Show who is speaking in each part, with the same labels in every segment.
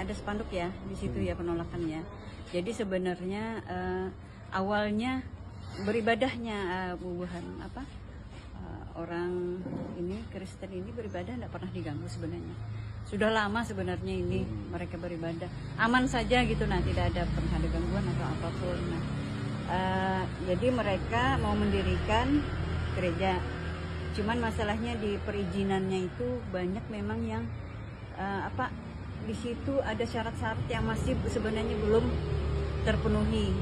Speaker 1: ada spanduk ya di situ ya penolakannya. Jadi sebenarnya awalnya beribadahnya orang ini Kristen ini beribadah tidak pernah diganggu sebenarnya. Sudah lama sebenarnya ini mereka beribadah aman saja gitu, nah tidak pernah ada gangguan atau apapun. Nah, jadi mereka mau mendirikan gereja, cuman masalahnya di perizinannya itu banyak memang yang di situ ada syarat-syarat yang masih sebenarnya belum terpenuhi.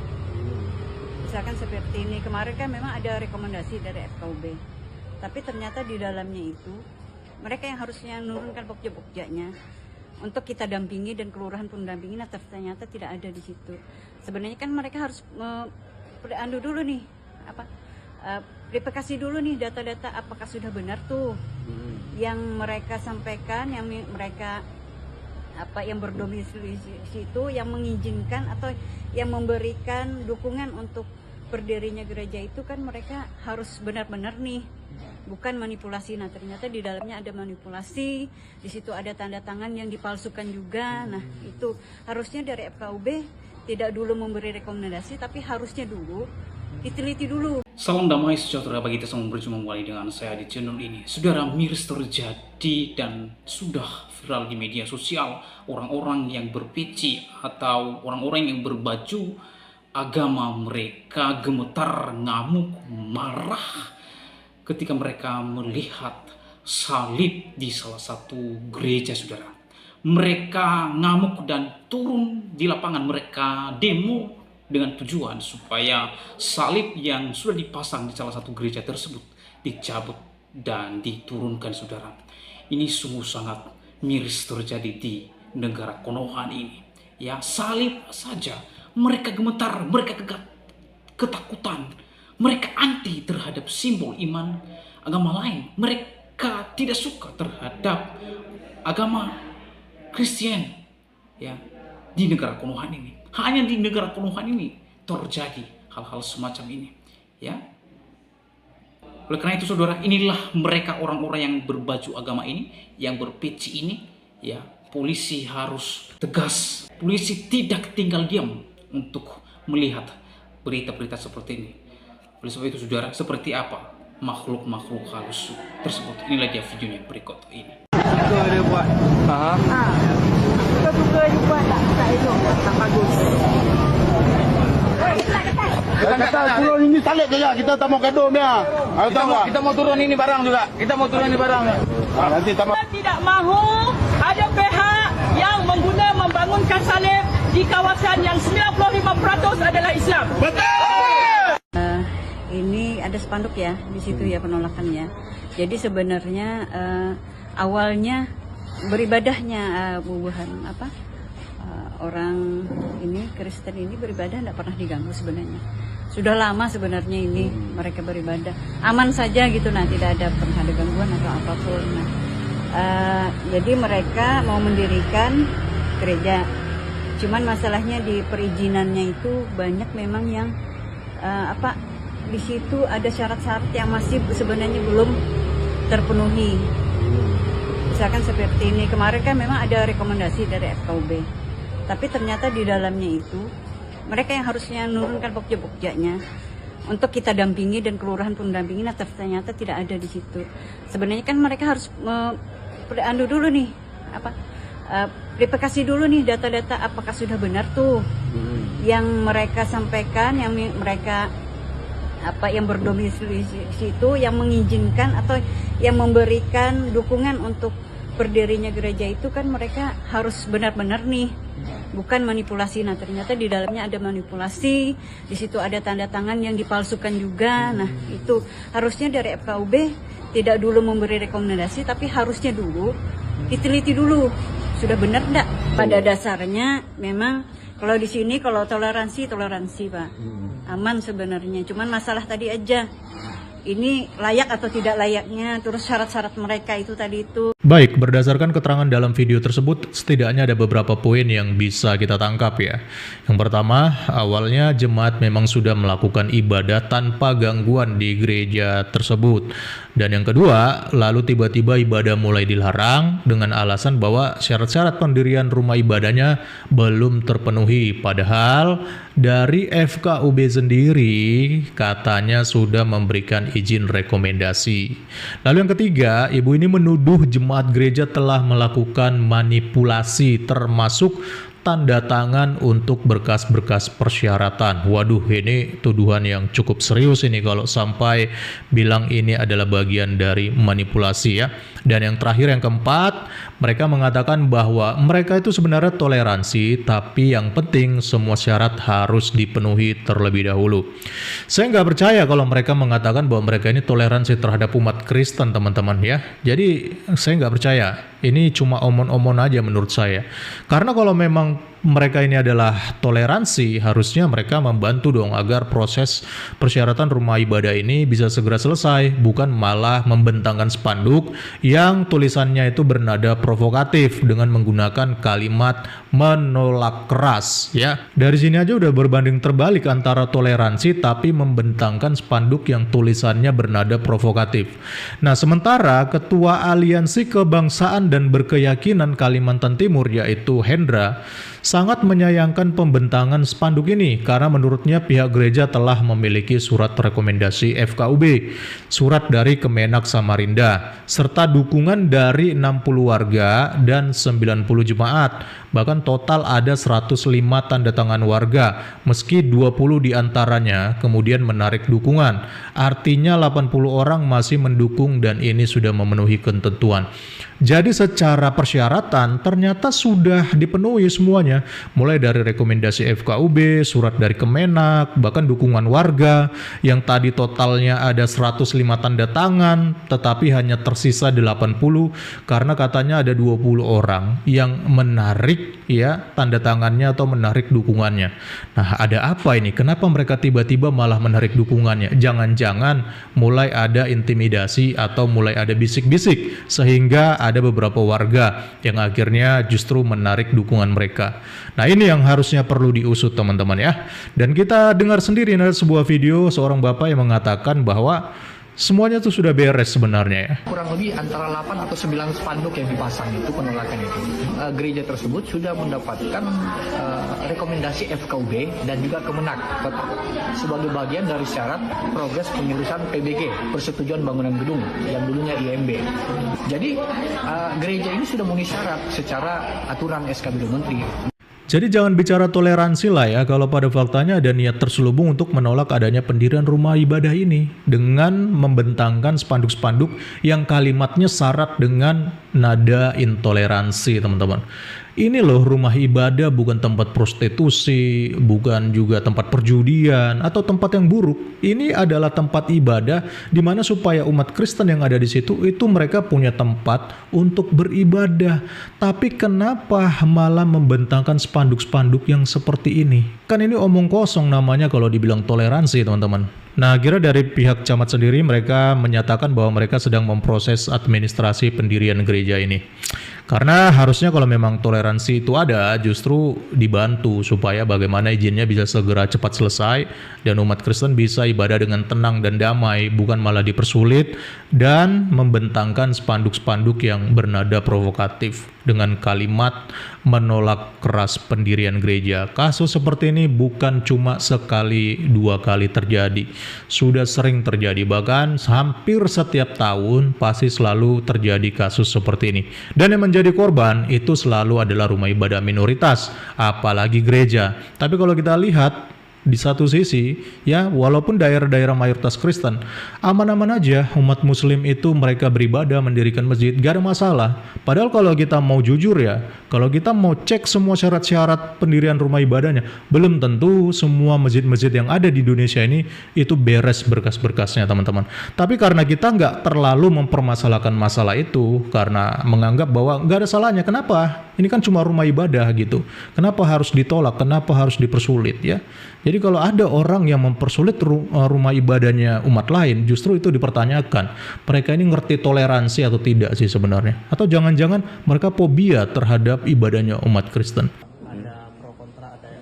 Speaker 1: Misalkan seperti ini, kemarin kan memang ada rekomendasi dari FKUB, tapi ternyata di dalamnya itu mereka yang harusnya menurunkan pokja-pogjanya untuk kita dampingi dan kelurahan pun dampingi, nah ternyata tidak ada di situ. Sebenarnya kan mereka harus dulu nih verifikasi dulu nih data-data apakah sudah benar tuh yang mereka sampaikan, yang mereka yang berdomisili di situ, yang mengizinkan atau yang memberikan dukungan untuk berdirinya gereja itu kan mereka harus benar-benar nih, bukan manipulasi. Nah ternyata di dalamnya ada manipulasi, di situ ada tanda tangan yang dipalsukan juga. Nah itu harusnya dari FKUB tidak dulu memberi rekomendasi, tapi harusnya dulu diteliti dulu.
Speaker 2: Salam damai sejahtera bagi kita semua, berjumpa kembali dengan saya di channel ini. Saudara, miris terjadi dan sudah viral di media sosial. Orang-orang yang berpeci atau orang-orang yang berbaju agama mereka gemetar, ngamuk, marah ketika mereka melihat salib di salah satu gereja, saudara. Mereka ngamuk dan turun di lapangan, mereka demo dengan tujuan supaya salib yang sudah dipasang di salah satu gereja tersebut dicabut dan diturunkan, saudara. Ini sungguh sangat miris terjadi di negara Konoha ini. Ya, salib saja mereka gemetar, mereka ketakutan, mereka anti terhadap simbol iman agama lain. Mereka tidak suka terhadap agama Kristen, ya, di negara Konoha ini. Hanya di negara Konoha ini terjadi hal-hal semacam ini, ya. Oleh karena itu, saudara, inilah mereka orang-orang yang berbaju agama ini, yang berpeci ini, ya. Polisi harus tegas. Polisi tidak tinggal diam untuk melihat berita-berita seperti ini. Oleh sebab itu, saudara, seperti apa makhluk-makhluk halus tersebut? Inilah dia videonya berikut ini.
Speaker 3: Suka dia buat. Suka dia buat tak elok, tak bagus.
Speaker 4: Kita kata turun ini salib saja, kita tak mau gaduh dia.
Speaker 3: Kita mau turun ini barang juga. Kita mau turun ini barang.
Speaker 4: Nanti tak
Speaker 5: Kita tidak mahu ada pihak yang membangunkan salib di kawasan yang 95% adalah Islam.
Speaker 1: Ini ada spanduk ya di situ ya penolakannya. Jadi sebenarnya awalnya beribadahnya orang ini Kristen ini beribadah tidak pernah diganggu sebenarnya. Sudah lama sebenarnya ini mereka beribadah aman saja gitu, nah tidak pernah ada gangguan atau apapun. Nah, jadi mereka mau mendirikan gereja, cuman masalahnya di perizinannya itu banyak memang yang di situ ada syarat-syarat yang masih sebenarnya belum terpenuhi. Misalkan seperti ini, kemarin kan memang ada rekomendasi dari FKUB, tapi ternyata di dalamnya itu mereka yang harusnya menurunkan pokja-pogjanya untuk kita dampingi dan kelurahan pun dampingi, nah ternyata tidak ada di situ. Sebenarnya kan mereka harus dulu nih verifikasi dulu nih data-data apakah sudah benar tuh yang mereka sampaikan, yang mereka yang berdomisili di situ, yang mengizinkan atau yang memberikan dukungan untuk berdirinya gereja itu kan mereka harus benar-benar nih, bukan manipulasi. Nah ternyata di dalamnya ada manipulasi, di situ ada tanda tangan yang dipalsukan juga. Nah itu harusnya dari FKUB tidak dulu memberi rekomendasi, tapi harusnya dulu diteliti dulu sudah benar enggak. Pada dasarnya memang kalau di sini kalau toleransi Pak, aman sebenarnya. Cuman masalah tadi aja, ini layak atau tidak layaknya, terus syarat-syarat mereka itu tadi itu.
Speaker 6: Baik, berdasarkan keterangan dalam video tersebut, setidaknya ada beberapa poin yang bisa kita tangkap ya. Yang pertama, awalnya jemaat memang sudah melakukan ibadah tanpa gangguan di gereja tersebut. Dan yang kedua, lalu tiba-tiba ibadah mulai dilarang dengan alasan bahwa syarat-syarat pendirian rumah ibadahnya belum terpenuhi. Padahal dari FKUB sendiri katanya sudah memberikan izin rekomendasi. Lalu yang ketiga, ibu ini menuduh jemaat gereja telah melakukan manipulasi termasuk tanda tangan untuk berkas-berkas persyaratan. Waduh, ini tuduhan yang cukup serius ini kalau sampai bilang ini adalah bagian dari manipulasi ya. Dan yang terakhir, yang keempat, mereka mengatakan bahwa mereka itu sebenarnya toleransi, tapi yang penting semua syarat harus dipenuhi terlebih dahulu. Saya nggak percaya kalau mereka mengatakan bahwa mereka ini toleransi terhadap umat Kristen, teman-teman ya. Jadi saya nggak percaya. Ini cuma omon-omon aja menurut saya. Karena kalau memang mereka ini adalah toleransi, harusnya mereka membantu dong agar proses persyaratan rumah ibadah ini bisa segera selesai, bukan malah membentangkan spanduk yang tulisannya itu bernada provokatif dengan menggunakan kalimat menolak keras ya. Dari sini aja udah berbanding terbalik antara toleransi tapi membentangkan spanduk yang tulisannya bernada provokatif. Nah, sementara Ketua Aliansi Kebangsaan dan Berkeyakinan Kalimantan Timur yaitu Hendra sangat menyayangkan pembentangan spanduk ini karena menurutnya pihak gereja telah memiliki surat rekomendasi FKUB, surat dari Kemenak Samarinda, serta dukungan dari 60 warga dan 90 jemaat. Bahkan total ada 105 tanda tangan warga, meski 20 diantaranya kemudian menarik dukungan. Artinya 80 orang masih mendukung dan ini sudah memenuhi ketentuan. Jadi secara persyaratan ternyata sudah dipenuhi semuanya, mulai dari rekomendasi FKUB, surat dari Kemenak, bahkan dukungan warga yang tadi totalnya ada 105 tanda tangan, tetapi hanya tersisa 80 karena katanya ada 20 orang yang menarik ya tanda tangannya atau menarik dukungannya. Nah, ada apa ini? Kenapa mereka tiba-tiba malah menarik dukungannya? Jangan-jangan mulai ada intimidasi atau mulai ada bisik-bisik sehingga ada beberapa warga yang akhirnya justru menarik dukungan mereka. Nah, ini yang harusnya perlu diusut teman-teman ya. Dan kita dengar sendiri ada sebuah video seorang bapak yang mengatakan bahwa semuanya itu sudah beres sebenarnya ya.
Speaker 7: Kurang lebih antara 8 atau 9 spanduk yang dipasang itu penolakan itu. Gereja tersebut sudah mendapatkan rekomendasi FKUB dan juga Kemenak sebagai bagian dari syarat progres penyelesaian PBG, persetujuan bangunan gedung yang dulunya IMB. Jadi gereja ini sudah memenuhi syarat secara aturan SKB Menteri.
Speaker 6: Jadi jangan bicara toleransi lah ya kalau pada faktanya ada niat terselubung untuk menolak adanya pendirian rumah ibadah ini dengan membentangkan spanduk-spanduk yang kalimatnya syarat dengan nada intoleransi, teman-teman. Ini loh rumah ibadah bukan tempat prostitusi, bukan juga tempat perjudian atau tempat yang buruk. Ini adalah tempat ibadah di mana supaya umat Kristen yang ada di situ itu mereka punya tempat untuk beribadah. Tapi kenapa malah membentangkan spanduk-spanduk yang seperti ini? Kan ini omong kosong namanya kalau dibilang toleransi, teman-teman. Nah, akhirnya dari pihak camat sendiri mereka menyatakan bahwa mereka sedang memproses administrasi pendirian gereja ini. Karena harusnya kalau memang toleransi itu ada, justru dibantu supaya bagaimana izinnya bisa segera cepat selesai dan umat Kristen bisa ibadah dengan tenang dan damai, bukan malah dipersulit dan membentangkan spanduk-spanduk yang bernada provokatif dengan kalimat menolak keras pendirian gereja. Kasus seperti ini bukan cuma sekali dua kali terjadi, sudah sering terjadi, bahkan hampir setiap tahun pasti selalu terjadi kasus seperti ini. Dan yang menjadi korban itu selalu adalah rumah ibadah minoritas, apalagi gereja. Tapi kalau kita lihat di satu sisi ya, walaupun daerah-daerah mayoritas Kristen aman-aman aja, umat muslim itu mereka beribadah mendirikan masjid, gak ada masalah. Padahal kalau kita mau jujur ya, kalau kita mau cek semua syarat-syarat pendirian rumah ibadahnya, belum tentu semua masjid-masjid yang ada di Indonesia ini itu beres berkas-berkasnya, teman-teman. Tapi karena kita nggak terlalu mempermasalahkan masalah itu, karena menganggap bahwa nggak ada salahnya, kenapa? Ini kan cuma rumah ibadah gitu. Kenapa harus ditolak? Kenapa harus dipersulit ya? Jadi kalau ada orang yang mempersulit rumah ibadahnya umat lain, justru itu dipertanyakan. Mereka ini ngerti toleransi atau tidak sih sebenarnya? Atau jangan-jangan mereka fobia terhadap ibadahnya umat Kristen?
Speaker 8: Ada pro kontra, ada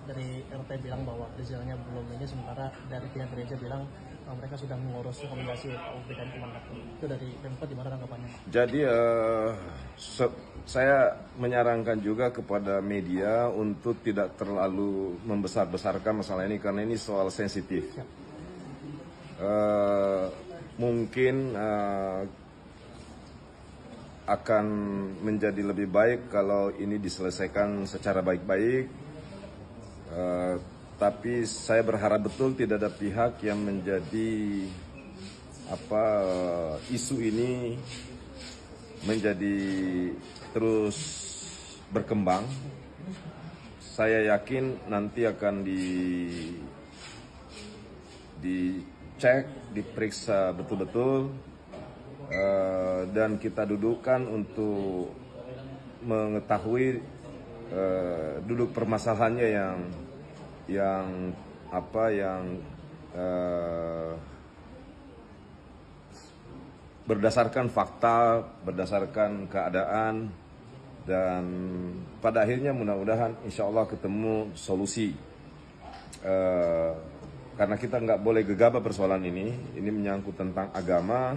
Speaker 8: dari RT bilang bahwa perizilannya belum ini, sementara dari pihak gereja bilang mereka sudah mengurus rekomendasi KUB dan Kemendak. Itu dari Pemkot gimana tanggapannya?
Speaker 9: Jadi saya menyarankan juga kepada media untuk tidak terlalu membesar-besarkan masalah ini karena ini soal sensitif. Mungkin akan menjadi lebih baik kalau ini diselesaikan secara baik-baik. Tapi saya berharap betul tidak ada pihak yang menjadi isu ini menjadi terus berkembang. Saya yakin nanti akan dicek, diperiksa betul-betul, dan kita dudukkan untuk mengetahui duduk permasalahannya yang berdasarkan fakta, berdasarkan keadaan, dan pada akhirnya mudah-mudahan insya Allah ketemu solusi. Karena kita nggak boleh gegabah persoalan ini menyangkut tentang agama,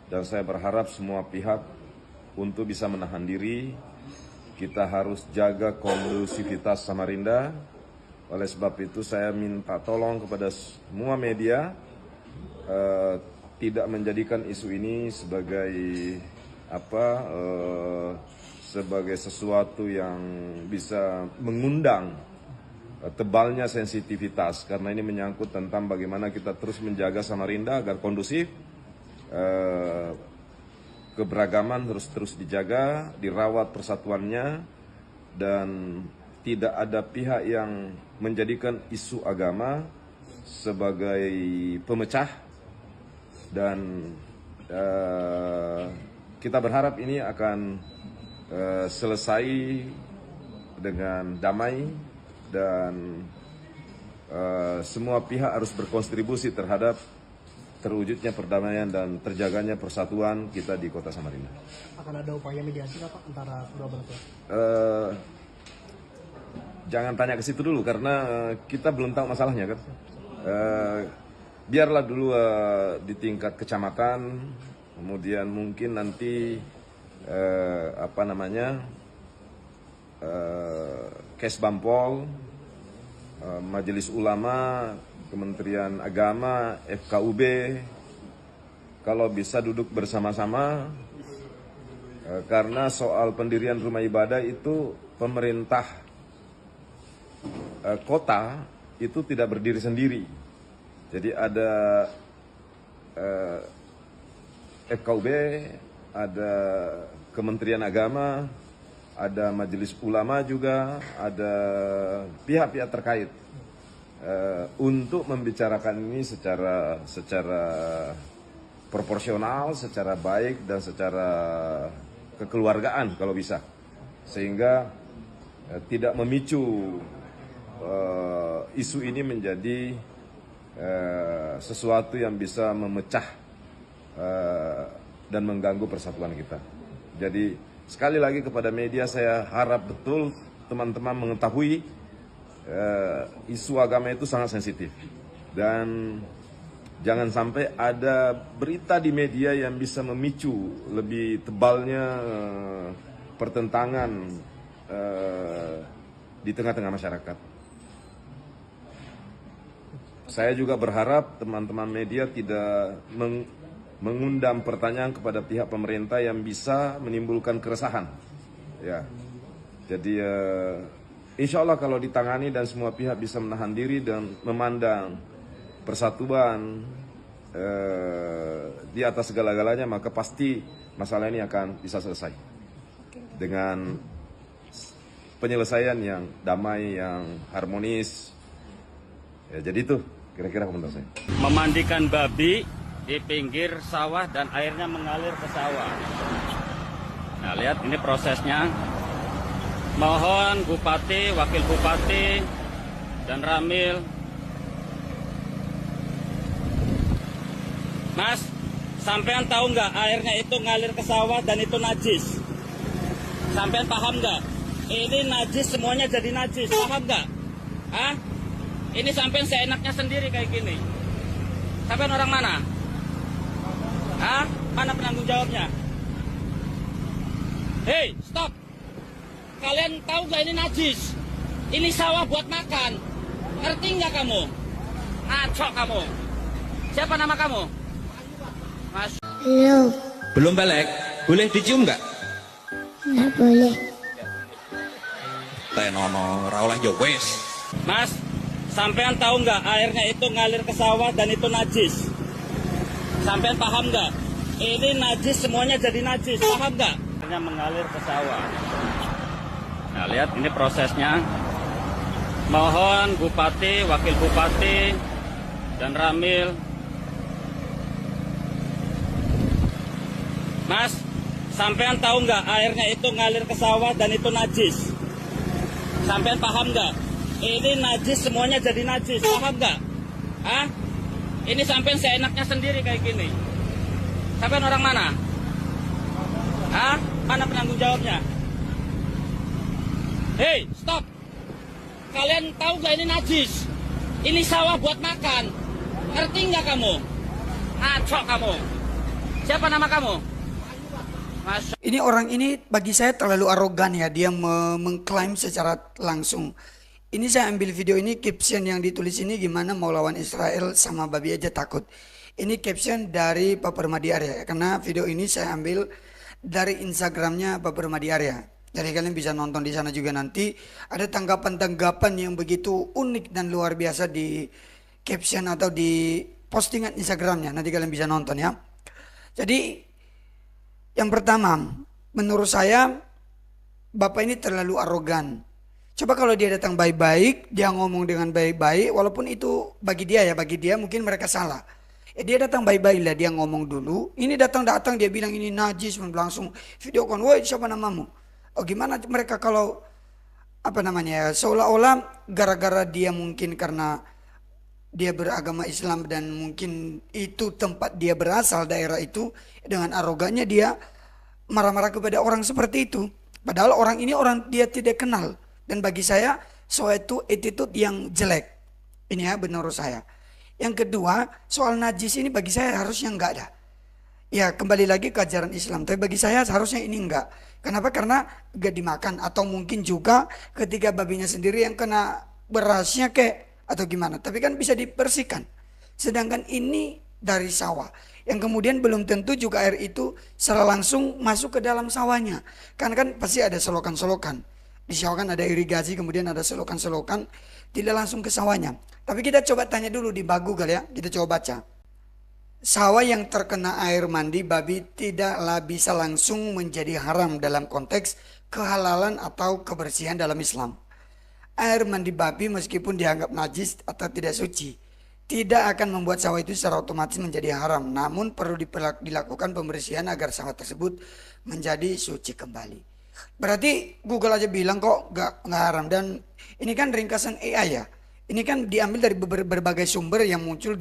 Speaker 9: dan saya berharap semua pihak untuk bisa menahan diri. Kita harus jaga kondusivitas Samarinda. Oleh sebab itu saya minta tolong kepada semua media tidak menjadikan isu ini sebagai sebagai sesuatu yang bisa mengundang tebalnya sensitivitas, karena ini menyangkut tentang bagaimana kita terus menjaga Samarinda agar kondusif, keberagaman terus dijaga, dirawat persatuannya, dan tidak ada pihak yang menjadikan isu agama sebagai pemecah, dan kita berharap ini akan selesai dengan damai, dan semua pihak harus berkontribusi terhadap terwujudnya perdamaian dan terjaganya persatuan kita di Kota Samarinda.
Speaker 8: Akan ada upaya mediasi Pak antara kedua belah pihak?
Speaker 9: Jangan tanya ke situ dulu karena kita belum tahu masalahnya kan. Biarlah dulu di tingkat kecamatan, kemudian mungkin nanti Kesbampol, Majelis Ulama, Kementerian Agama, FKUB, kalau bisa duduk bersama-sama, karena soal pendirian rumah ibadah itu pemerintah kota itu tidak berdiri sendiri. Jadi ada FKUB, ada Kementerian Agama, ada Majelis Ulama juga, ada pihak-pihak terkait untuk membicarakan ini secara proporsional, secara baik, dan secara kekeluargaan kalau bisa, sehingga tidak memicu isu ini menjadi sesuatu yang bisa memecah dan mengganggu persatuan kita. Jadi sekali lagi kepada media saya harap betul teman-teman mengetahui isu agama itu sangat sensitif, dan jangan sampai ada berita di media yang bisa memicu lebih tebalnya pertentangan di tengah-tengah masyarakat. Saya juga berharap teman-teman media tidak mengundang pertanyaan kepada pihak pemerintah yang bisa menimbulkan keresahan. Ya, jadi insya Allah kalau ditangani dan semua pihak bisa menahan diri dan memandang persatuan di atas segala-galanya, maka pasti masalah ini akan bisa selesai dengan penyelesaian yang damai, yang harmonis. Ya, jadi itu kira-kira komentar saya.
Speaker 10: Memandikan babi di pinggir sawah dan airnya mengalir ke sawah. Nah, lihat ini prosesnya. Mohon Bupati, Wakil Bupati, dan Ramil. Mas, sampean tahu nggak airnya itu ngalir ke sawah dan itu najis? Sampean paham nggak? Ini najis, semuanya jadi najis, paham nggak? Hah? Ini sampean seenaknya sendiri kayak gini. Sampean orang mana? Hah? Mana penanggung jawabnya? Hei, stop! Kalian tahu nggak ini najis? Ini sawah buat makan. Ngerti nggak kamu? Ngaco kamu. Siapa nama kamu? Mas.
Speaker 11: Belum balik? Boleh dicium nggak?
Speaker 12: Nggak boleh.
Speaker 11: Tenono, raulah ya wes.
Speaker 10: Mas, sampean tahu nggak airnya itu ngalir ke sawah dan itu najis? Sampean paham nggak? Ini najis, semuanya jadi najis, paham nggak? Airnya mengalir ke sawah. Nah, lihat ini prosesnya. Mohon Bupati, Wakil Bupati, dan Ramil. Mas, sampean tahu nggak airnya itu ngalir ke sawah dan itu najis? Sampean paham nggak? Ini najis, semuanya jadi najis, paham nggak? Hah? Ini sampean seenaknya sendiri kayak gini. Sampean orang mana? Hah? Mana penanggung jawabnya? Hei, stop! Kalian tahu nggak ini najis? Ini sawah buat makan. Ngerti nggak kamu? Ngaco kamu. Siapa nama kamu? Mas.
Speaker 13: Ini orang ini bagi saya terlalu arogan ya. Dia mengklaim secara langsung. Ini saya ambil video ini, caption yang ditulis ini gimana mau lawan Israel sama babi aja takut. Ini caption dari Pak Permadi Arya. Karena video ini saya ambil dari Instagramnya Pak Permadi Arya. Jadi kalian bisa nonton di sana juga nanti. Ada tanggapan-tanggapan yang begitu unik dan luar biasa di caption atau di postingan Instagramnya. Nanti kalian bisa nonton ya. Jadi yang pertama, menurut saya Bapak ini terlalu arogan. Coba kalau dia datang baik-baik, dia ngomong dengan baik-baik, walaupun itu bagi dia ya, bagi dia mungkin mereka salah. Dia datang baik-baik lah, dia ngomong dulu. Ini datang-datang dia bilang ini najis, langsung video call, woi siapa namamu? Oh gimana mereka kalau apa namanya ya, seolah-olah gara-gara dia mungkin karena dia beragama Islam dan mungkin itu tempat dia berasal daerah itu, dengan arogannya dia marah-marah kepada orang seperti itu. Padahal orang ini orang dia tidak kenal. Dan bagi saya suatu attitude yang jelek. Ini ya menurut saya. Yang kedua, soal najis ini bagi saya harusnya enggak ada. Ya kembali lagi ke ajaran Islam. Tapi bagi saya harusnya ini enggak. Kenapa? Karena enggak dimakan. Atau mungkin juga ketika babinya sendiri yang kena berasnya atau gimana. Tapi kan bisa dibersihkan. Sedangkan ini dari sawah. Yang kemudian belum tentu juga air itu secara langsung masuk ke dalam sawahnya. Karena kan pasti ada selokan-selokan. Di sawah kan ada irigasi, kemudian ada selokan-selokan, tidak langsung ke sawahnya. Tapi kita coba tanya dulu di Google ya, kita coba baca. Sawah yang terkena air mandi babi tidaklah bisa langsung menjadi haram dalam konteks kehalalan atau kebersihan dalam Islam. Air mandi babi meskipun dianggap najis atau tidak suci, tidak akan membuat sawah itu secara otomatis menjadi haram. Namun perlu dilakukan pembersihan agar sawah tersebut menjadi suci kembali. Berarti Google aja bilang kok nggak haram. Dan ini kan ringkasan AI ya. Ini kan diambil dari berbagai sumber yang muncul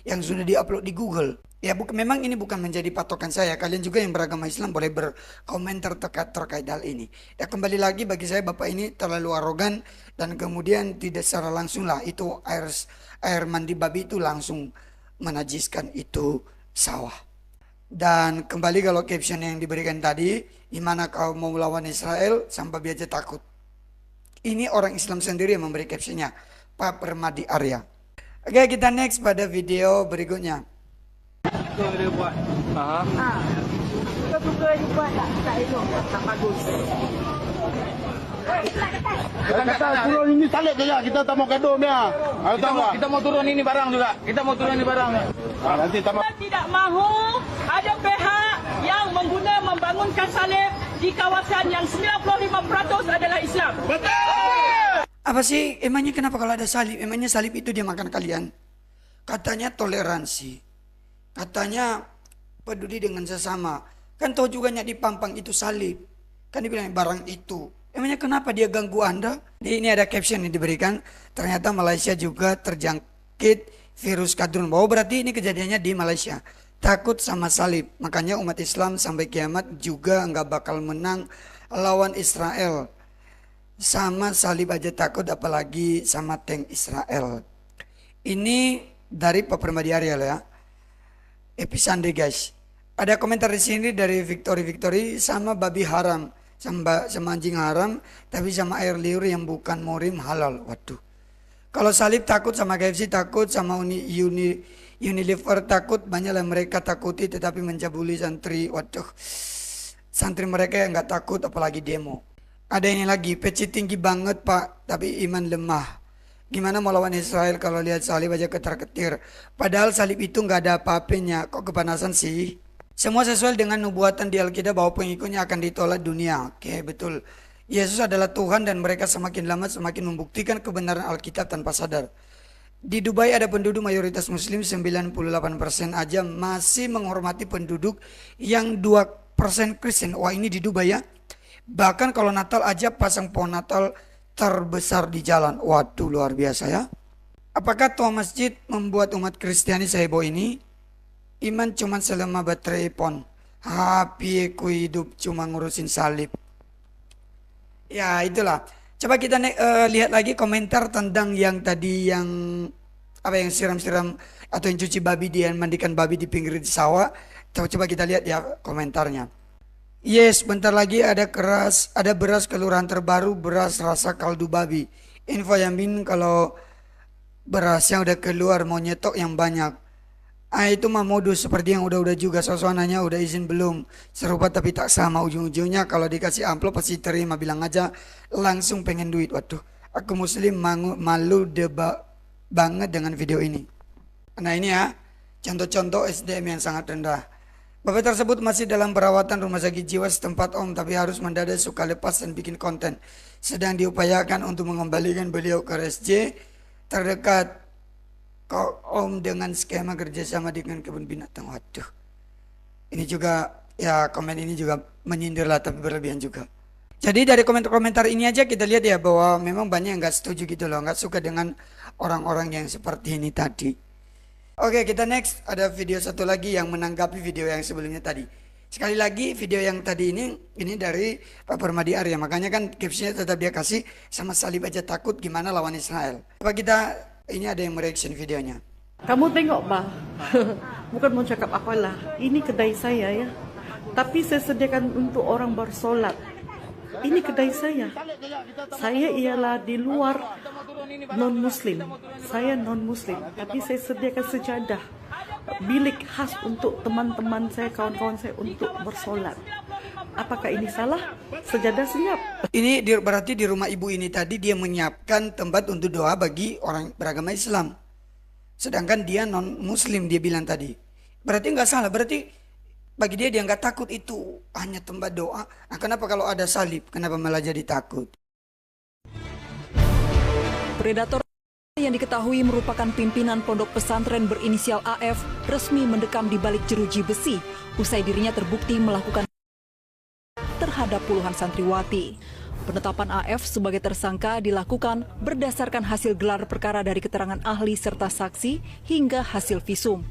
Speaker 13: yang sudah diupload di Google. Ya memang ini bukan menjadi patokan saya. Kalian juga yang beragama Islam boleh berkomentar terkait hal ini. Ya kembali lagi bagi saya Bapak ini terlalu arogan dan kemudian tidak secara langsung lah itu air mandi babi itu langsung menajiskan itu sawah. Dan kembali kalau caption yang diberikan tadi, gimana kau mau melawan Israel sampai biasa takut. Ini orang Islam sendiri yang memberi captionnya, Pak Permadi Arya. Oke, kita next pada video berikutnya.
Speaker 3: Itu dia buat.
Speaker 12: Suka dia buat tak elok, tak bagus.
Speaker 4: Kita turun ini salib saja, kita tak mau gaduh dia.
Speaker 3: Kita mau turun ini barang juga. Kita mau turun ini barang.
Speaker 4: Nanti tak mau.
Speaker 5: Kita tidak mahu ada pihak yang membangunkan salib di kawasan yang 95% adalah Islam.
Speaker 3: Betul!
Speaker 13: Apa sih emangnya kenapa kalau ada salib? Emangnya salib itu dia makan kalian? Katanya toleransi. Katanya peduli dengan sesama. Kan tahu juga di Pampang itu salib. Kan dibilang barang itu Emangnya kenapa dia ganggu Anda? Ini ada caption yang diberikan, ternyata Malaysia juga terjangkit virus kadrun. Oh, berarti ini kejadiannya di Malaysia. Takut sama salib, makanya umat Islam sampai kiamat juga nggak bakal menang lawan Israel. Sama salib aja takut, apalagi sama tank Israel. Ini dari Pak Permadi Ariel ya. Episande guys. Ada komentar di sini dari Victory sama babi haram, sama anjing haram, tapi sama air liur yang bukan murim halal. Waduh. Kalau salib takut, sama KFC takut, sama Unilever takut, banyaklah mereka takuti tetapi mencabuli santri. Waduh. Santri mereka yang nggak takut apalagi demo. Ada ini lagi, peci tinggi banget Pak, tapi iman lemah. Gimana mau lawan Israel kalau lihat salib aja ketar-ketir. Padahal salib itu nggak ada apa-apanya, kok kepanasan sih? Semua sesuai dengan nubuatan di Alkitab bahwa pengikutnya akan ditolak dunia. Oke, betul. Yesus adalah Tuhan dan mereka semakin lama semakin membuktikan kebenaran Alkitab tanpa sadar. Di Dubai ada penduduk mayoritas muslim, 98% aja masih menghormati penduduk yang 2% Kristen. Wah, ini di Dubai ya. Bahkan kalau Natal aja pasang pohon Natal terbesar di jalan. Waduh, luar biasa ya. Apakah tua masjid membuat umat Kristiani seheboh ini? Iman cuma selama baterai pon. HP ku hidup cuma ngurusin salib. Ya itulah. Coba kita lihat lagi komentar tentang yang tadi yang apa yang siram-siram atau yang cuci babi, dia mandikan babi di pinggir sawah. Coba kita lihat ya komentarnya. Yes, bentar lagi ada beras kelurahan terbaru, beras rasa kaldu babi. Info Yamin kalau berasnya udah keluar mau nyetok yang banyak. Itu mah modus seperti yang udah juga, sosokannya udah izin belum. Serupa tapi tak sama, ujung-ujungnya kalau dikasih amplop pasti terima, bilang aja langsung pengen duit. Waduh, aku muslim malu banget dengan video ini. Nah ini ya, contoh-contoh SDM yang sangat rendah. Bapak tersebut masih dalam perawatan rumah sakit jiwa setempat Om, tapi harus mendadak suka lepas dan bikin konten. Sedang diupayakan untuk mengembalikan beliau ke RSJ terdekat kok Om dengan skema kerjasama dengan kebun binatang. Waduh, ini juga ya, komen ini juga menyindir lah, tapi berlebihan juga. Jadi dari komentar-komentar ini aja kita lihat ya bahwa memang banyak yang nggak setuju gitu loh, nggak suka dengan orang-orang yang seperti ini tadi. Oke, kita next, ada video satu lagi yang menanggapi video yang sebelumnya tadi. Sekali lagi video yang tadi ini dari Pak Permadi Arya, makanya kan captionnya tetap dia kasih sama salib aja takut, gimana lawan Israel. Coba kita, ini ada yang mereaction videonya.
Speaker 14: Kamu tengok bah, bukan mau cakap apalah, ini kedai saya ya, tapi saya sediakan untuk orang bersolat. Ini kedai saya ialah di luar non-muslim, saya non-muslim, tapi saya sediakan sejadah, bilik khas untuk teman-teman saya, kawan-kawan saya untuk bersolat. Apakah ini salah? Sejadah siap.
Speaker 13: Ini berarti di rumah ibu ini tadi dia menyiapkan tempat untuk doa bagi orang beragama Islam. Sedangkan dia non-muslim, dia bilang tadi. Berarti nggak salah, berarti bagi dia nggak takut, itu hanya tempat doa. Nah, kenapa kalau ada salib, kenapa malah jadi takut?
Speaker 15: Predator yang diketahui merupakan pimpinan pondok pesantren berinisial AF resmi mendekam di balik jeruji besi usai dirinya terbukti melakukan terhadap puluhan santriwati. Penetapan AF sebagai tersangka dilakukan berdasarkan hasil gelar perkara dari keterangan ahli serta saksi hingga hasil visum.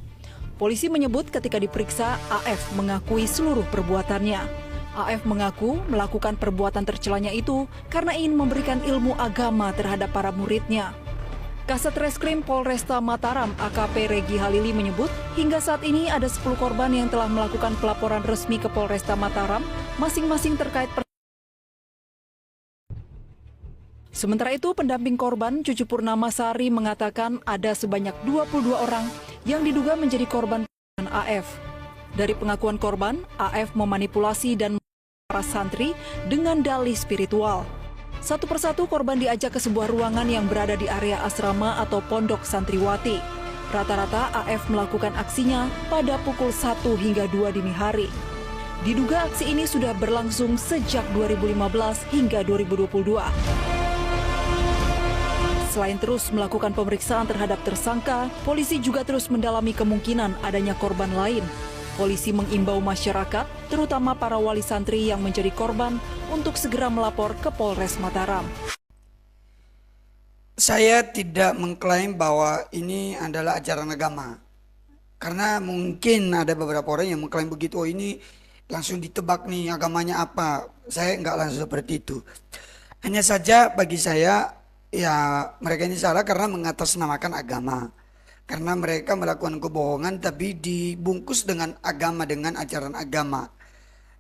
Speaker 15: Polisi menyebut ketika diperiksa, AF mengakui seluruh perbuatannya. AF mengaku melakukan perbuatan tercelanya itu karena ingin memberikan ilmu agama terhadap para muridnya. Kasat Reskrim Polresta Mataram AKP Regi Halili menyebut hingga saat ini ada 10 korban yang telah melakukan pelaporan resmi ke Polresta Mataram, masing-masing terkait Sementara itu, pendamping korban Cucu Purnama Sari mengatakan ada sebanyak 22 orang yang diduga menjadi korban AF. Dari pengakuan korban, AF memanipulasi dan para santri dengan dalih spiritual. Satu persatu korban diajak ke sebuah ruangan yang berada di area asrama atau pondok santriwati. Rata-rata AF melakukan aksinya pada pukul 1 hingga 2 dini hari. Diduga aksi ini sudah berlangsung sejak 2015 hingga 2022. Selain terus melakukan pemeriksaan terhadap tersangka, polisi juga terus mendalami kemungkinan adanya korban lain. Polisi mengimbau masyarakat, terutama para wali santri yang menjadi korban, untuk segera melapor ke Polres Mataram.
Speaker 13: Saya tidak mengklaim bahwa ini adalah ajaran agama. Karena mungkin ada beberapa orang yang mengklaim begitu, oh ini langsung ditebak nih agamanya apa. Saya nggak langsung seperti itu. Hanya saja bagi saya, ya mereka ini salah karena mengatasnamakan agama. Karena mereka melakukan kebohongan tapi dibungkus dengan agama, dengan ajaran agama.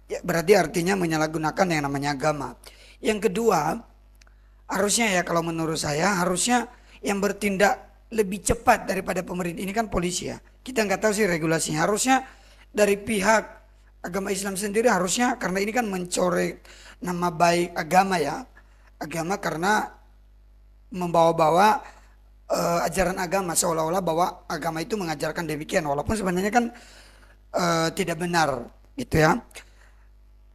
Speaker 13: Ya, berarti artinya menyalahgunakan yang namanya agama. Yang kedua, harusnya ya kalau menurut saya, harusnya yang bertindak lebih cepat daripada pemerintah. Ini kan polisi ya. Kita nggak tahu sih regulasinya. Harusnya dari pihak agama Islam sendiri harusnya, karena ini kan mencorek nama baik agama ya. Agama karena membawa-bawa ajaran agama, seolah-olah bahwa agama itu mengajarkan demikian, walaupun sebenarnya kan tidak benar gitu ya.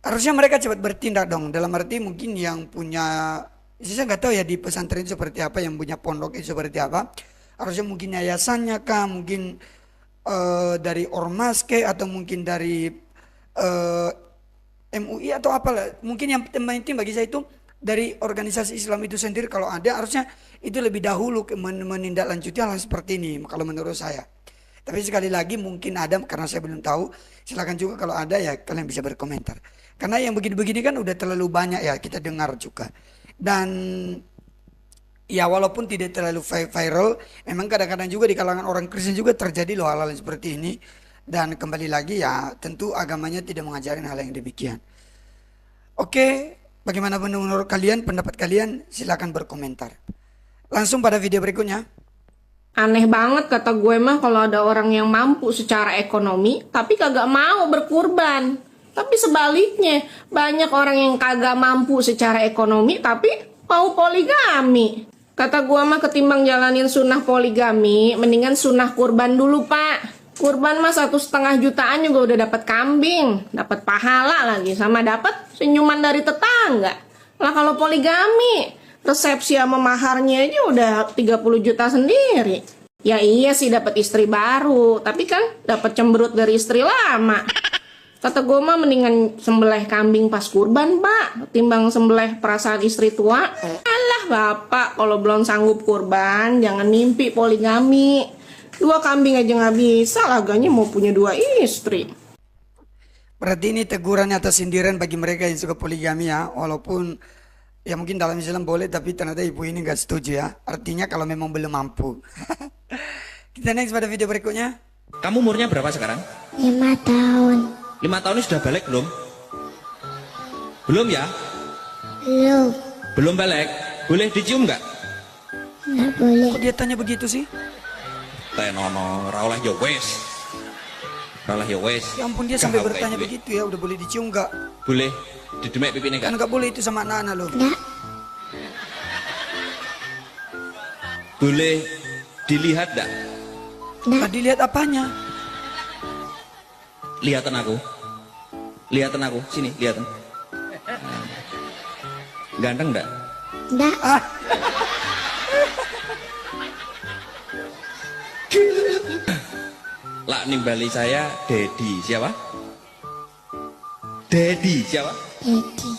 Speaker 13: Harusnya mereka cepat bertindak dong, dalam arti mungkin yang punya, saya nggak tahu ya di pesantren itu seperti apa, yang punya pondok itu seperti apa. Harusnya mungkin yayasannya kah, mungkin dari ormas kah, atau mungkin dari MUI atau apalah. Mungkin yang penting bagi saya itu dari organisasi Islam itu sendiri, kalau ada harusnya itu lebih dahulu menindaklanjuti hal seperti ini kalau menurut saya. Tapi sekali lagi mungkin ada, karena saya belum tahu. Silakan juga kalau ada ya kalian bisa berkomentar. Karena yang begini-begini kan udah terlalu banyak ya kita dengar juga. Dan ya walaupun tidak terlalu viral, memang kadang-kadang juga di kalangan orang Kristen juga terjadi loh hal-hal seperti ini. Dan kembali lagi ya tentu agamanya tidak mengajarin hal yang demikian. Oke, bagaimana menurut kalian, pendapat kalian? Silakan berkomentar. Langsung pada video berikutnya.
Speaker 16: Aneh banget kata gue mah kalau ada orang yang mampu secara ekonomi tapi kagak mau berkurban. Tapi sebaliknya, banyak orang yang kagak mampu secara ekonomi tapi mau poligami. Kata gue mah ketimbang jalanin sunnah poligami, mendingan sunnah kurban dulu pak. Kurban mah 1,5 jutaan juga udah dapat kambing, dapat pahala lagi, sama dapat senyuman dari tetangga. Lah kalau poligami, resepsi sama maharnya aja udah 30 juta sendiri. Ya iya sih dapat istri baru, tapi kan dapat cemberut dari istri lama. Kata gue mah mendingan sembelih kambing pas kurban pak, ketimbang sembelih perasaan istri tua. Alah bapak, kalau belum sanggup kurban jangan mimpi poligami. 2 kambing aja nggak bisa, laganya mau punya 2 istri.
Speaker 13: Berarti ini teguran atau sindiran bagi mereka yang suka poligami ya. Walaupun ya mungkin dalam Islam boleh, tapi ternyata ibu ini nggak setuju ya. Artinya kalau memang belum mampu. Kita next pada video berikutnya.
Speaker 11: Kamu umurnya berapa sekarang?
Speaker 12: 5 tahun.
Speaker 11: 5 tahun ini sudah balik belum? Belum ya?
Speaker 12: Belum.
Speaker 11: Belum balik? Boleh dicium nggak?
Speaker 12: Nggak boleh.
Speaker 13: Kok dia tanya begitu sih?
Speaker 11: Tenono, raulah ya wes. Raulah ya wes.
Speaker 13: Ya ampun, dia sampai bertanya begitu ya. Udah boleh dicium nggak?
Speaker 11: Boleh. Didemek pipinya
Speaker 13: Kan
Speaker 11: nggak?
Speaker 13: nggak boleh itu sama anak-anak loh.
Speaker 12: Nggak.
Speaker 11: Boleh dilihat nggak?
Speaker 13: Nggak dilihat apanya?
Speaker 11: Lihatan aku. Lihatan aku. Sini, lihatan. Ganteng nggak?
Speaker 12: Nggak.
Speaker 11: Lah nimbali saya Dedi. Siapa? Dedi siapa?
Speaker 12: Dedi.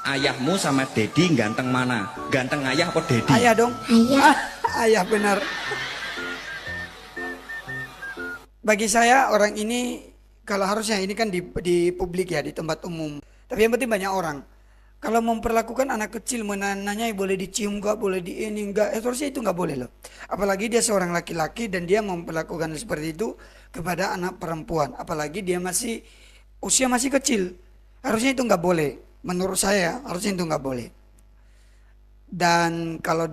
Speaker 11: Ayahmu sama Dedi ganteng mana? Ganteng ayah apa Dedi?
Speaker 13: Ayah dong.
Speaker 12: Ayah.
Speaker 13: Ayah benar. Bagi saya orang ini, kalau harusnya ini kan di publik ya, di tempat umum. Tapi yang penting banyak orang. Kalau memperlakukan anak kecil, menanyai boleh dicium nggak, boleh di ini nggak, harusnya itu nggak boleh loh. Apalagi dia seorang laki-laki dan dia memperlakukan seperti itu kepada anak perempuan. Apalagi dia masih usia masih kecil, harusnya itu nggak boleh. Menurut saya harusnya itu nggak boleh. Dan kalau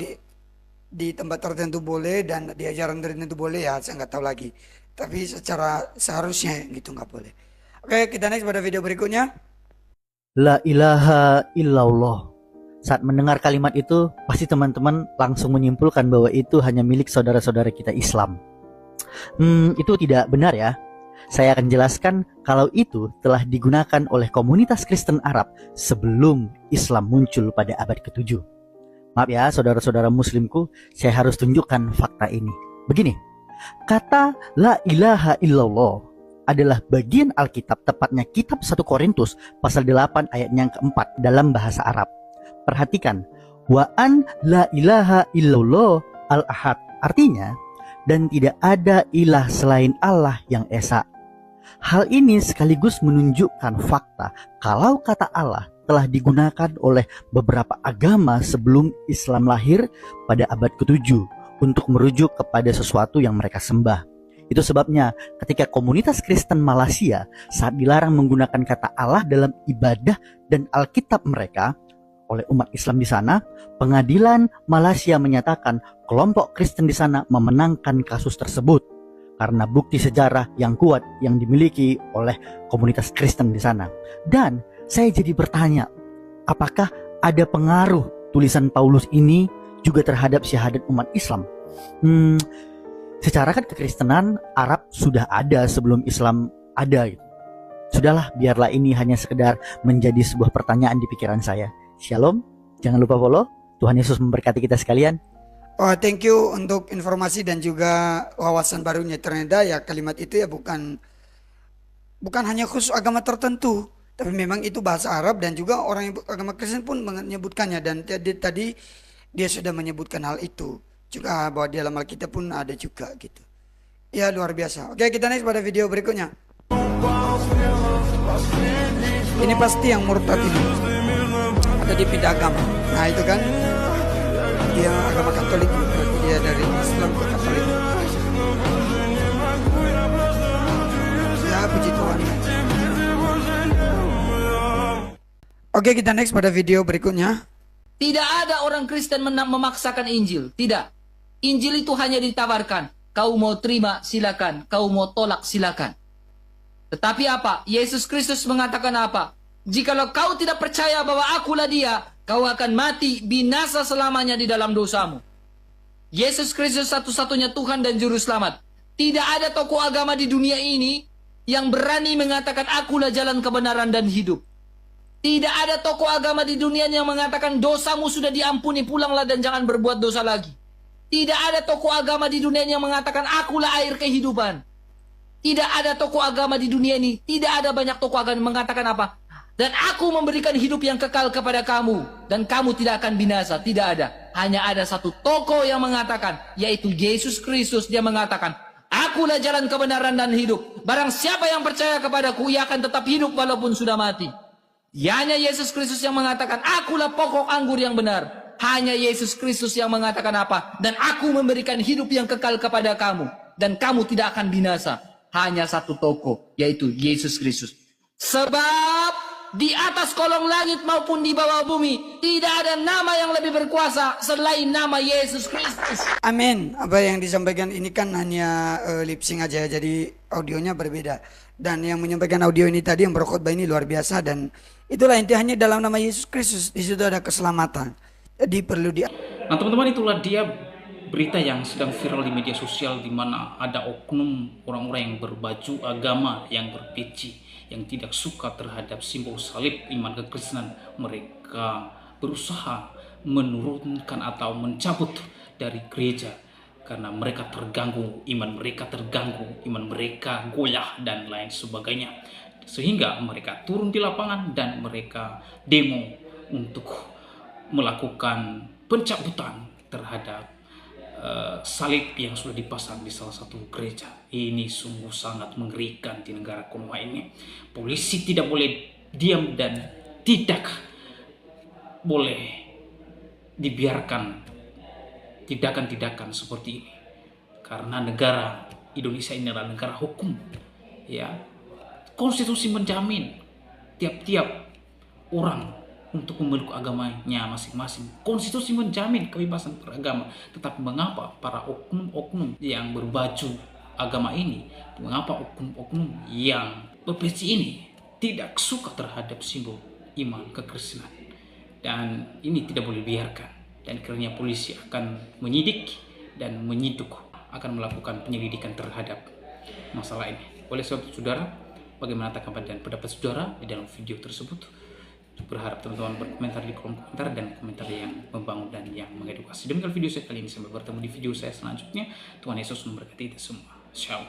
Speaker 13: di tempat tertentu boleh dan di ajaran tertentu boleh ya, saya nggak tahu lagi. Tapi secara seharusnya gitu nggak boleh. Oke, kita next pada video berikutnya.
Speaker 17: La ilaha illallah. Saat mendengar kalimat itu, pasti teman-teman langsung menyimpulkan bahwa itu hanya milik saudara-saudara kita Islam. Itu tidak benar ya. Saya akan jelaskan kalau itu telah digunakan oleh komunitas Kristen Arab sebelum Islam muncul pada abad ke-7. Maaf ya saudara-saudara muslimku, saya harus tunjukkan fakta ini. Begini, kata la ilaha illallah adalah bagian Alkitab, tepatnya kitab 1 Korintus pasal 8 ayatnya yang keempat dalam bahasa Arab. Perhatikan, wa an la ilaha illallah al-ahad. Artinya, dan tidak ada ilah selain Allah yang esa. Hal ini sekaligus menunjukkan fakta kalau kata Allah telah digunakan oleh beberapa agama sebelum Islam lahir pada abad ke-7 untuk merujuk kepada sesuatu yang mereka sembah. Itu sebabnya ketika komunitas Kristen Malaysia saat dilarang menggunakan kata Allah dalam ibadah dan Alkitab mereka oleh umat Islam di sana, pengadilan Malaysia menyatakan kelompok Kristen di sana memenangkan kasus tersebut karena bukti sejarah yang kuat yang dimiliki oleh komunitas Kristen di sana. Dan saya jadi bertanya, apakah ada pengaruh tulisan Paulus ini juga terhadap syahadat umat Islam? Secara kan kekristenan Arab sudah ada sebelum Islam ada gitu. Sudahlah, biarlah ini hanya sekedar menjadi sebuah pertanyaan di pikiran saya. Shalom, jangan lupa follow. Tuhan Yesus memberkati kita sekalian.
Speaker 13: Oh, thank you untuk informasi dan juga wawasan barunya. Ternyata ya kalimat itu ya bukan hanya khusus agama tertentu, tapi memang itu bahasa Arab dan juga orang yang agama Kristen pun menyebutkannya. Dan tadi dia sudah menyebutkan hal itu juga bahwa di dalam Alkitab pun ada juga gitu. Ya luar biasa. Oke, kita next pada video berikutnya. Ini pasti yang murtad ini. Ada di pindah agama. Nah itu kan dia agama Katolik, berarti dia dari Islam ke Katolik. Ya puji Tuhan. Oke, kita next pada video berikutnya.
Speaker 18: Tidak ada orang Kristen memaksakan Injil. Tidak. Injil itu hanya ditawarkan. Kau mau terima, silakan. Kau mau tolak, silakan. Tetapi apa? Yesus Kristus mengatakan apa? Jikalau kau tidak percaya bahwa akulah dia, kau akan mati binasa selamanya di dalam dosamu. Yesus Kristus satu-satunya Tuhan dan Juru Selamat. Tidak ada tokoh agama di dunia ini yang berani mengatakan akulah jalan kebenaran dan hidup. Tidak ada tokoh agama di dunia yang mengatakan dosamu sudah diampuni, pulanglah dan jangan berbuat dosa lagi. Tidak ada tokoh agama di dunia yang mengatakan akulah air kehidupan. Tidak ada tokoh agama di dunia ini. Tidak ada banyak tokoh agama yang mengatakan apa? Dan aku memberikan hidup yang kekal kepada kamu. Dan kamu tidak akan binasa. Tidak ada. Hanya ada satu tokoh yang mengatakan. Yaitu Yesus Kristus. Dia mengatakan, akulah jalan kebenaran dan hidup. Barang siapa yang percaya kepadaku, ia akan tetap hidup walaupun sudah mati. Hanya Yesus Kristus yang mengatakan, akulah pokok anggur yang benar. Hanya Yesus Kristus yang mengatakan apa? Dan aku memberikan hidup yang kekal kepada kamu. Dan kamu tidak akan binasa. Hanya satu tokoh, yaitu Yesus Kristus. Sebab di atas kolong langit maupun di bawah bumi, tidak ada nama yang lebih berkuasa selain nama Yesus Kristus.
Speaker 13: Amin. Apa yang disampaikan ini kan hanya lip sync aja, jadi audionya berbeda. Dan yang menyampaikan audio ini tadi, yang berkhotbah ini luar biasa. Dan itulah intinya, dalam nama Yesus Kristus, di situ ada keselamatan. Jadi perlu
Speaker 2: Nah teman-teman, itulah dia berita yang sedang viral di media sosial, di mana ada oknum orang-orang yang berbaju agama yang berpeci, yang tidak suka terhadap simbol salib iman kekristenan. Mereka berusaha menurunkan atau mencabut dari gereja karena mereka terganggu, iman mereka goyah dan lain sebagainya. Sehingga mereka turun di lapangan dan mereka demo untuk melakukan pencabutan terhadap salib yang sudah dipasang di salah satu gereja. Ini sungguh sangat mengerikan di negara Konoha ini. Polisi tidak boleh diam dan tidak boleh dibiarkan tindakan-tindakan seperti ini. Karena negara Indonesia ini adalah negara hukum. Ya, konstitusi menjamin tiap-tiap orang untuk memeluk agamanya masing-masing. Konstitusi menjamin kebebasan beragama. Tetapi mengapa para oknum-oknum yang berbaju agama ini, mengapa oknum-oknum yang berpeci ini tidak suka terhadap simbol iman kekristenan? Dan ini tidak boleh dibiarkan. Dan akhirnya polisi akan menyidik dan menyiduk, akan melakukan penyelidikan terhadap masalah ini. Oleh sebab itu, saudara, bagaimana tanggapan dan pendapat saudara di dalam video tersebut? Berharap teman-teman berkomentar di kolom komentar dan komentar yang membangun dan yang mengedukasi. Demikian video saya kali ini, sampai bertemu di video saya selanjutnya. Tuhan Yesus memberkati kita semua. Shalom.